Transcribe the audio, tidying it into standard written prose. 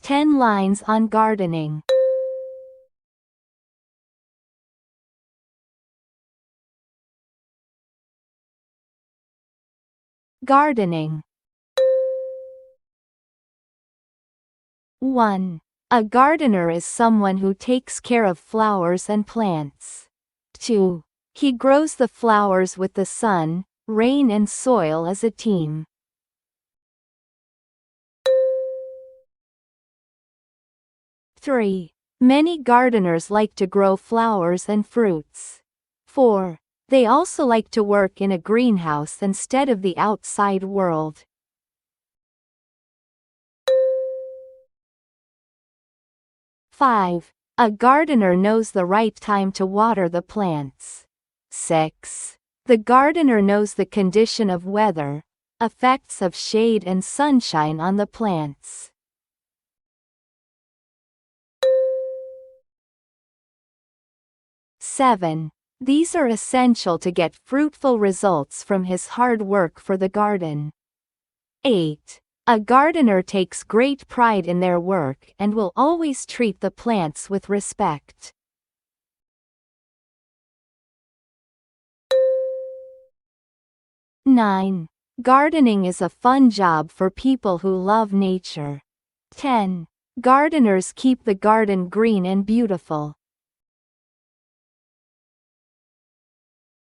10 lines on gardening. Gardening. 1. A gardener is someone who takes care of flowers and plants. 2. He grows the flowers with the sun, rain and soil as a team. 3. Many gardeners like to grow flowers and fruits. 4. They also like to work in a greenhouse instead of the outside world. 5. A gardener knows the right time to water the plants. 6. The gardener knows the condition of weather, effects of shade and sunshine on the plants. 7. These are essential to get fruitful results from his hard work for the garden. 8. A gardener takes great pride in their work and will always treat the plants with respect. 9. Gardening is a fun job for people who love nature. 10. Gardeners keep the garden green and beautiful.